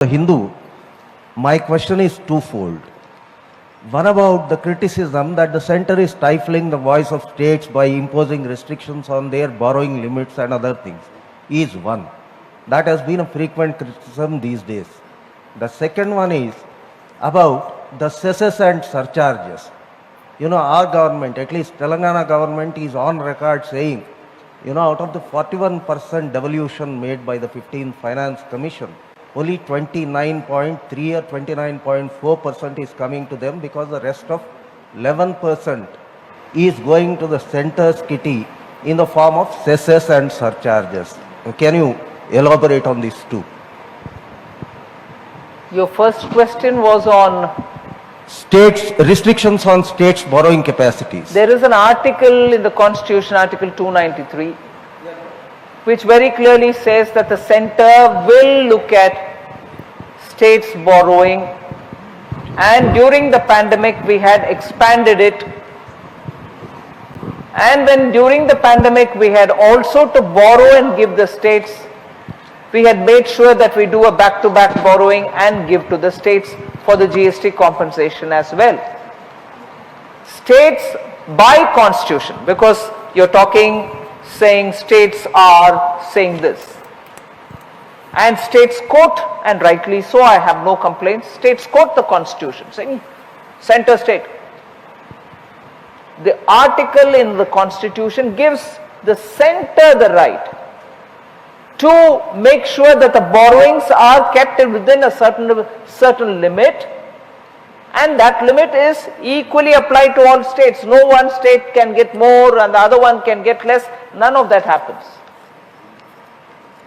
The Hindu, my question is twofold. One about the criticism that the center is stifling the voice of states by imposing restrictions on their borrowing limits and other things is one. That has been a frequent criticism these days. The second one is about the cesses and surcharges. You know, our government, at least Telangana government, is on record saying, you know, out of the 41% devolution made by the 15th Finance Commission, only 29.3 or 29.4% is coming to them, because the rest of 11% is going to the center's kitty in the form of cesses and surcharges. Can you elaborate on these two? Your first question was on States, restrictions on states' borrowing capacities. there is an article in the Constitution, Article 293, which very clearly says that the center will look at states borrowing, and during the pandemic we had expanded it, and when during the pandemic we had also to borrow and give the states, we had made sure that we do a back-to-back borrowing and give to the states for the GST compensation as well. States by constitution, because you're talking saying states are saying this, and states quote, and rightly so, I have no complaints, states quote the constitution saying center state. The article in the constitution gives the center the right to make sure that the borrowings are kept within a certain limit, and that limit is equally applied to all states. No one state can get more and the other one can get less. None of that happens.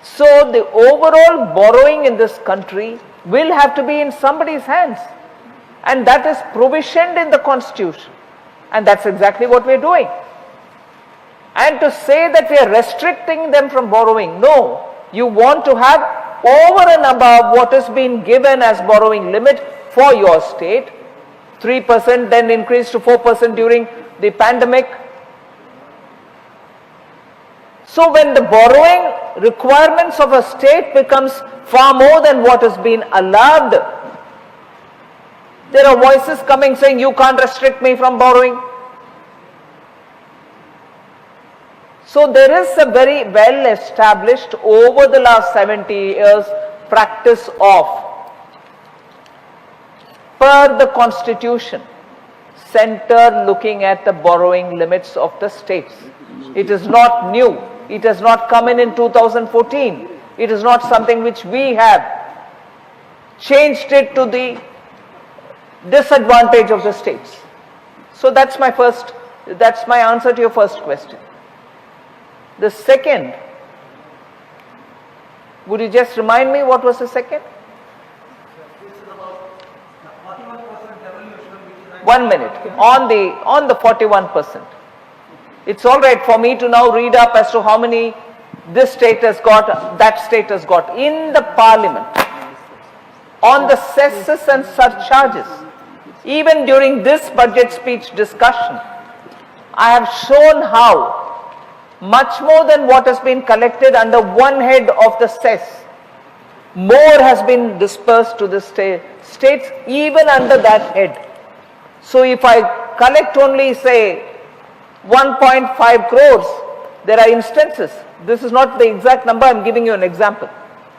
So the overall borrowing in this country will have to be in somebody's hands, and that is provisioned in the constitution, and that's exactly what we are doing. And to say that we are restricting them from borrowing, no, you want to have over and above what has been given as borrowing limit for your state, 3% then increased to 4% during the pandemic. So when the borrowing requirements of a state becomes far more than what has been allowed, there are voices coming saying you can't restrict me from borrowing. So there is a very well established over the last 70 years practice of, per the constitution, center looking at the borrowing limits of the states. It is not new. It has not come in 2014. It is not something which we have changed it to the disadvantage of the states. So that's my answer to your first question. The second, would you just remind me what was the second? 1 minute. On the 41%. It's all right for me to now read up as to how many this state has got, that state has got. In the parliament, on the cesses and surcharges, even during this budget speech discussion, I have shown how much more than what has been collected under one head of the cess, more has been dispersed to the states even under that head. So if I collect only say 1.5 crores, there are instances, this is not the exact number, I am giving you an example.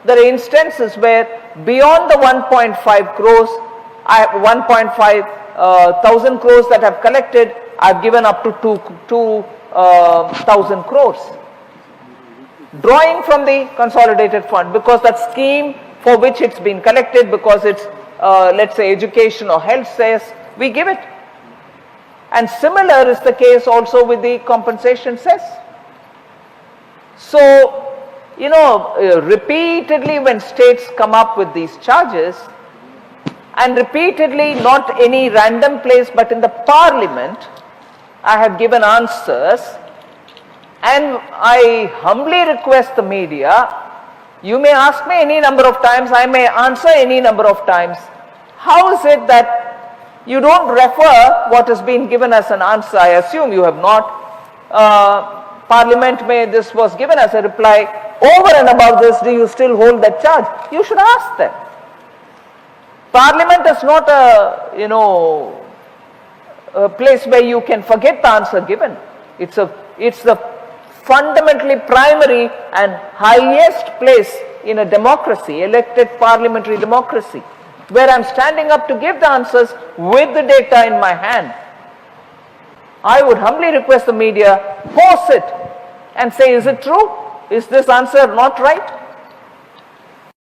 There are instances where beyond the 1.5 crores, I have 1.5 thousand crores that I have collected, I have given up to 2,000 crores. Drawing from the consolidated fund, because that scheme for which it's been collected, because it's let's say education or health cess, we give it. And similar is the case also with the compensation cess. So, you know, repeatedly when states come up with these charges, and repeatedly not any random place but in the parliament, I have given answers, and I humbly request the media, you may ask me any number of times, I may answer any number of times, how is it that you don't refer what has been given as an answer? I assume you have not. Parliament may, this was given as a reply, over and above this, do you still hold that charge? You should ask them. Parliament is not a, a place where you can forget the answer given. It's the fundamentally primary and highest place in a democracy, elected parliamentary democracy, where I'm standing up to give the answers with the data in my hand. I would humbly request the media, pause it and say, is it true? Is this answer not right?